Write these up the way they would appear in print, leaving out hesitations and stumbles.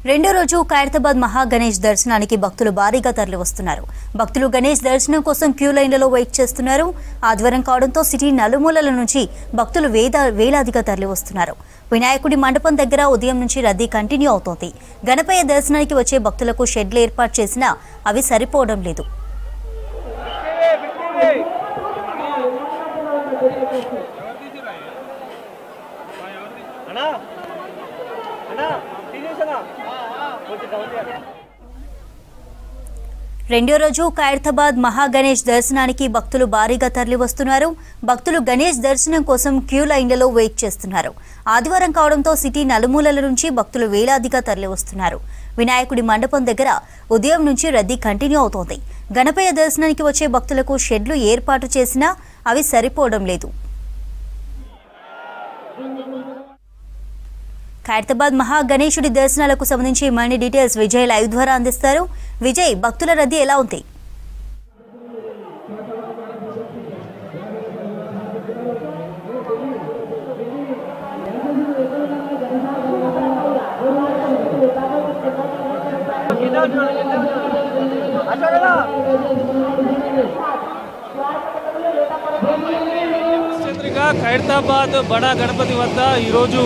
రెండో రోజు ఖైరతాబాద్ మహా గణేష్ దర్శనానికి భక్తులు భారీగా తరలివస్తున్నారు. భక్తులు గణేష్ దర్శనం కోసం క్యూ లైన్లలో వెయిట్ చేస్తున్నారు. ఆదివారం కావడంతో సిటీ నలుమూలల నుంచి భక్తులు వేలాదిగా తరలివస్తున్నారు. వినాయకుడి మండపం దగ్గర ఉదయం నుంచి రద్దీ కంటిన్యూ అవుతోంది. గణపయ్య దర్శనానికి వచ్చే భక్తులకు షెడ్లు ఏర్పాటు చేసినా అవి సరిపోవడం లేదు. రెండో రోజు ఖైరతాబాద్ మహా గణేష్ దర్శనానికి భక్తులు భారీగా తరలివస్తున్నారు. భక్తులు గణేష్ దర్శనం కోసం క్యూ లైన్లలో వెయిట్ చేస్తున్నారు. ఆదివారం కావడంతో సిటీ నలుమూలల నుంచి భక్తులు వేలాదిగా తరలివస్తున్నారు. వినాయకుడి మండపం దగ్గర ఉదయం నుంచి రద్దీ కంటిన్యూ అవుతోంది. గణపయ్య దర్శనానికి వచ్చే భక్తులకు షెడ్లు ఏర్పాటు చేసినా అవి సరిపోవడం లేదు. ఖైరతాబాద్ మహా గణేశుడి దర్శనాలకు సంబంధించి మరిన్ని డీటెయిల్స్ విజయ్ లైవ్ ద్వారా అందిస్తారు. విజయ్, భక్తుల రద్దీ ఎలా ఉంది? ఖైరతాబాద్ బడా గణపతి వద్ద ఈరోజు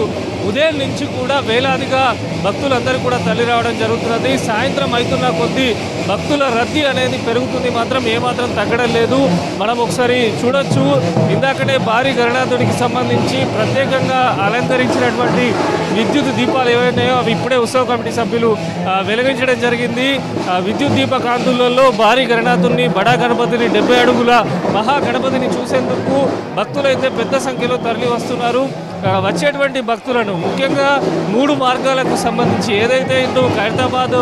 ఉదయం నుంచి కూడా వేలాదిగా భక్తులందరూ కూడా తరలి రావడం జరుగుతున్నది. సాయంత్రం అవుతున్న కొద్దీ భక్తుల రద్దీ అనేది పెరుగుతుంది, మాత్రం ఏమాత్రం తగ్గడం లేదు. మనం ఒకసారి చూడొచ్చు, ఇందాకనే భారీ గణనాథుడికి సంబంధించి ప్రత్యేకంగా అలంకరించినటువంటి విద్యుత్ దీపాలు ఏవైనాయో అవి ఇప్పుడే ఉత్సవ కమిటీ సభ్యులు వెలిగించడం జరిగింది. విద్యుత్ దీప కాంతులలో భారీ గణనాథుడిని, బడా గణపతిని, 70 అడుగుల మహా గణపతిని చూసేందుకు భక్తులైతే పెద్ద సంఖ్యలో తరలి వస్తున్నారు. వచ్చేటువంటి భక్తులను ముఖ్యంగా 3 మార్గాలకు సంబంధించి ఏదైతే ఇటు ఖైరతాబాద్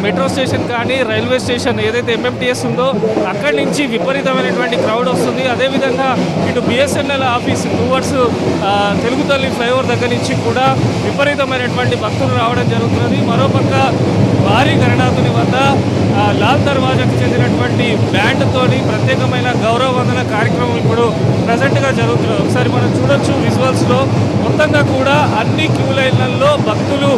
మెట్రో స్టేషన్ కానీ రైల్వే స్టేషన్ ఏదైతే ఎంఎంటీఎస్ ఉందో అక్కడి నుంచి విపరీతమైనటువంటి క్రౌడ్ వస్తుంది. అదేవిధంగా ఇటు బిఎస్ఎన్ఎల్ ఆఫీస్ టువర్డ్స్ తెలుగు తల్లి ఫ్లైఓవర్ దగ్గర నుంచి కూడా విపరీతమైనటువంటి భక్తులు రావడం జరుగుతున్నది. మరోపక్క భారీ గణనాథుని వద్ద లాల్ దర్వాజాకు చెందినటువంటి బ్యాండ్తోని ప్రత్యేకమైన గౌరవ వందన కార్యక్రమం ఇప్పుడు ప్రజెంట్గా జరుగుతున్నది. ఒకసారి మనం చూడొచ్చు విజువల్స్లో. మొత్తంగా కూడా అన్ని క్యూ లైన్లలో భక్తులు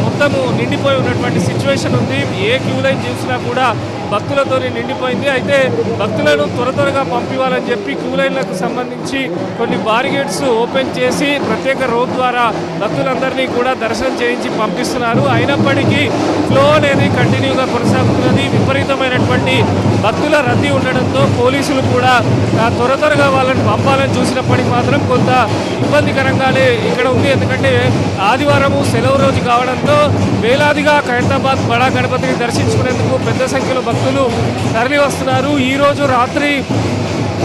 మొత్తము నిండిపోయి ఉన్నటువంటి సిచ్యువేషన్ ఉంది. ఏ క్యూ లైన్ చూసినా కూడా భక్తులతో నిండిపోయింది. అయితే భక్తులను త్వరగా పంపివ్వాలని చెప్పి క్యూ లైన్లకు సంబంధించి కొన్ని బారిగేట్స్ ఓపెన్ చేసి ప్రత్యేక రోడ్ ద్వారా భక్తులందరినీ కూడా దర్శనం చేయించి పంపిస్తున్నారు. అయినప్పటికీ ఫ్లో అనేది కంటిన్యూగా కొనసాగుతున్నది. విపరీతమైనటువంటి భక్తుల రద్దీ ఉండడంతో పోలీసులు కూడా త్వరగా వాళ్ళని పంపాలని చూసినప్పటికీ మాత్రం కొంత ఇబ్బందికరంగానే ఇక్కడ ఉంది. ఎందుకంటే ఆదివారము సెలవు రోజు కావడంతో వేలాదిగా ఖైరతాబాద్ బడా గణపతిని దర్శించుకునేందుకు పెద్ద సంఖ్యలో భక్తులు తరలి వస్తున్నారు. ఈరోజు రాత్రి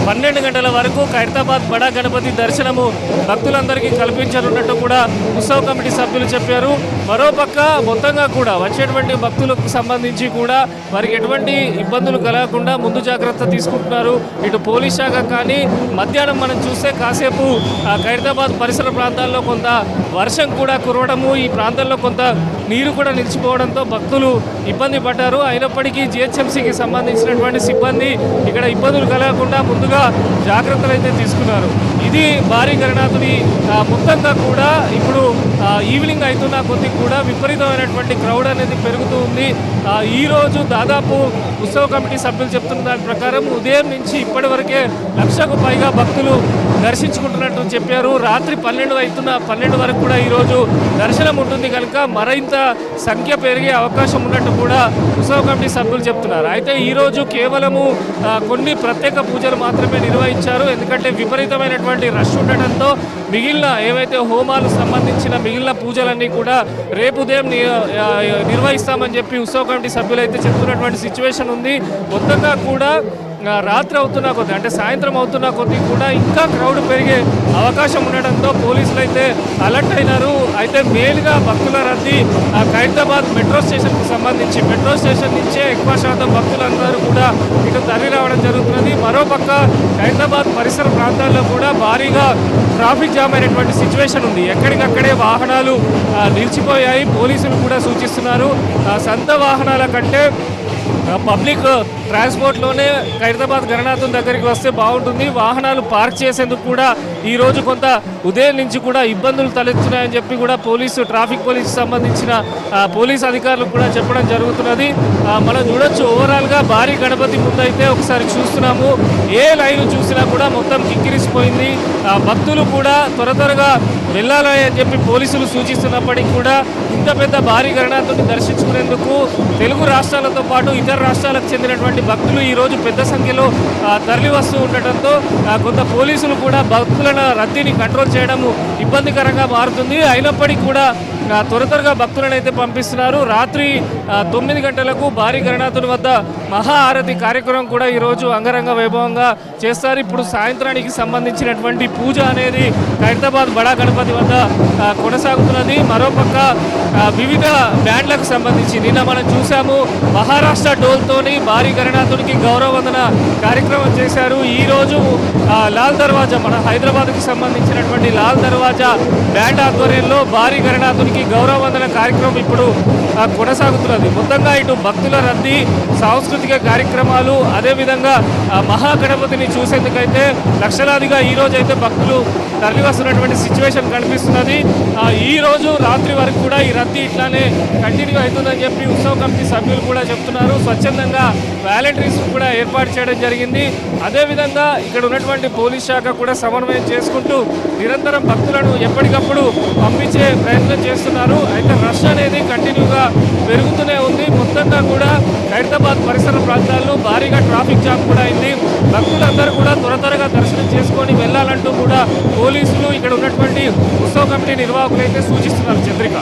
12 గంటల వరకు ఖైరతాబాద్ బడా గణపతి దర్శనము భక్తులందరికీ కల్పించనున్నట్టు కూడా ఉత్సవ కమిటీ సభ్యులు చెప్పారు. మరోపక్క మొత్తంగా కూడా వచ్చేటువంటి భక్తులకు సంబంధించి కూడా వారికి ఎటువంటి ఇబ్బందులు కలగకుండా ముందు జాగ్రత్త తీసుకుంటున్నారు. ఇటు పోలీస్ శాఖ కానీ మధ్యాహ్నం మనం చూస్తే కాసేపు ఖైరతాబాద్ పరిసర ప్రాంతాల్లో కొంత వర్షం కూడా కురవడము, ఈ ప్రాంతంలో కొంత నీరు కూడా నిలిచిపోవడంతో భక్తులు ఇబ్బంది పడ్డారు. అయినప్పటికీ జిహెచ్ఎంసీకి సంబంధించినటువంటి సిబ్బంది ఇక్కడ ఇబ్బందులు కలగకుండా ముందుగా జాగ్రత్తలు అయితే తీసుకున్నారు. ఇది భారీ గణనాథుని మొత్తంగా కూడా ఇప్పుడు ఈవినింగ్ అవుతున్న కొద్ది కూడా విపరీతమైనటువంటి క్రౌడ్ అనేది పెరుగుతూ ఉంది. ఈరోజు దాదాపు ఉత్సవ కమిటీ సభ్యులు చెప్తున్న దాని ప్రకారం ఉదయం నుంచి ఇప్పటి వరకే 1,00,000కు పైగా భక్తులు దర్శించుకుంటున్నట్టు చెప్పారు. రాత్రి 12 వరకు కూడా ఈరోజు దర్శనం ఉంటుంది కనుక మరింత సంఖ్య పెరిగే అవకాశం ఉన్నట్టు కూడా ఉత్సవ కమిటీ సభ్యులు చెప్తున్నారు. అయితే ఈరోజు కేవలము కొన్ని ప్రత్యేక పూజలు మాత్రమే నిర్వహించారు. ఎందుకంటే విపరీతమైనటువంటి రష్ ఉండటంతో మిగిలిన ఏవైతే హోమాలు సంబంధించిన మిగిలిన పూజలన్నీ కూడా రేపు ఉదయం నిర్వహిస్తామని చెప్పి ఉత్సవ కమిటీ సభ్యులు అయితే చెప్తున్నటువంటి సిచ్యువేషన్ ఉంది. మొత్తంగా కూడా రాత్రి అవుతున్న కొద్దీ అంటే సాయంత్రం అవుతున్న కొద్దీ కూడా ఇంకా క్రౌడ్ పెరిగే అవకాశం ఉండడంతో పోలీసులు అయితే అలర్ట్ అయినారు. అయితే మెయిన్గా భక్తుల రద్దీ ఖైరతాబాద్ మెట్రో స్టేషన్కి సంబంధించి మెట్రో స్టేషన్ నుంచే ఎక్కువ శాతం భక్తులందరూ కూడా ఇటు తరలి రావడం జరుగుతున్నది. మరోపక్క ఖైరతాబాద్ పరిసర ప్రాంతాల్లో కూడా భారీగా ట్రాఫిక్ జామ్ అయినటువంటి సిచ్యువేషన్ ఉంది. ఎక్కడికక్కడే వాహనాలు నిలిచిపోయాయి. పోలీసులు కూడా సూచిస్తున్నారు సొంత వాహనాల కంటే పబ్లిక్ ట్రాన్స్పోర్ట్లోనే ఖైరతాబాద్ గణనాథం దగ్గరికి వస్తే బాగుంటుంది. వాహనాలు పార్క్ చేసేందుకు కూడా ఈరోజు కొంత ఉదయం నుంచి కూడా ఇబ్బందులు తలెత్తున్నాయని చెప్పి కూడా ట్రాఫిక్ పోలీసు సంబంధించిన పోలీస్ అధికారులు కూడా చెప్పడం జరుగుతున్నది. మనం చూడొచ్చు ఓవరాల్గా భారీ గణపతి ముందైతే ఒకసారి చూస్తున్నాము. ఏ లైన్ చూసినా కూడా మొత్తం కిక్కిరిసిపోయింది. భక్తులు కూడా త్వరగా వెళ్ళాలని అని చెప్పి పోలీసులు సూచిస్తున్నప్పటికీ కూడా ఇంత పెద్ద భారీ గణనాథుని దర్శించుకునేందుకు తెలుగు రాష్ట్రాలతో పాటు ఇతర రాష్ట్రాలకు చెందినటువంటి భక్తులు ఈరోజు పెద్ద సంఖ్యలో తరలి వస్తూ ఉండటంతో కొంత పోలీసులు కూడా భక్తుల రద్దీని కంట్రోల్ చేయడం ఇబ్బందికరంగా మారుతుంది. అయినప్పటికీ కూడా త్వరగా భక్తులను అయితే పంపిస్తున్నారు. రాత్రి 9 గంటలకు భారీ గణనాథుని వద్ద మహా ఆరతి కార్యక్రమం కూడా ఈరోజు అంగరంగ వైభవంగా చేస్తారు. ఇప్పుడు సాయంత్రానికి సంబంధించినటువంటి పూజ అనేది ఖైరతాబాద్ బడా గణపతి వద్ద కొనసాగుతున్నది. మరోపక్క వివిధ బ్యాండ్లకు సంబంధించి నిన్న మనం చూసాము మహారాష్ట్ర డోల్తోని భారీ గణనాథునికి గౌరవ వందన కార్యక్రమం చేశారు. ఈరోజు లాల్ దర్వాజా మన హైదరాబాద్కి సంబంధించినటువంటి లాల్ దర్వాజా బ్యాండ్ ఆధ్వర్యంలో భారీ గణనాథునికి గౌరవ వందన కార్యక్రమం ఇప్పుడు కొనసాగుతున్నది. మొత్తంగా ఇటు భక్తుల రద్దీ, సాంస్కృతిక కార్యక్రమాలు, అదేవిధంగా మహాగణపతిని చూసేందుకైతే లక్షలాదిగా ఈరోజు అయితే భక్తులు తరలి వస్తున్నటువంటి సిచ్యువేషన్ కనిపిస్తున్నది. ఈరోజు రాత్రి వరకు కూడా ఈ రద్దీ ఇట్లానే కంటిన్యూ అవుతుందని చెప్పి ఉత్సవ కమిటీ సభ్యులు కూడా చెప్తున్నారు. స్వచ్ఛందంగా వాలంటీర్స్ కూడా ఏర్పాటు చేయడం జరిగింది. అదేవిధంగా ఇక్కడ ఉన్నటువంటి పోలీస్ శాఖ కూడా సమన్వయం చేసుకుంటూ నిరంతరం భక్తులను ఎప్పటికప్పుడు పంపించే ప్రయత్నం చేస్తున్నారు. అయితే రష్ అనేది కంటిన్యూగా పెరుగుతూనే ఉంది. మొత్తంగా కూడా ఖైరతాబాద్ పరిసర ప్రాంతాల్లో భారీగా ట్రాఫిక్ జామ్ కూడా అయింది. భక్తులందరూ కూడా త్వరగా దర్శనం చేసుకొని వెళ్ళాలంటూ కూడా పోలీసులు ఇక్కడ ఉన్నటువంటి ఉత్సవ కమిటీ నిర్వాహకులు అయితే సూచిస్తున్నారు. చంద్రిక.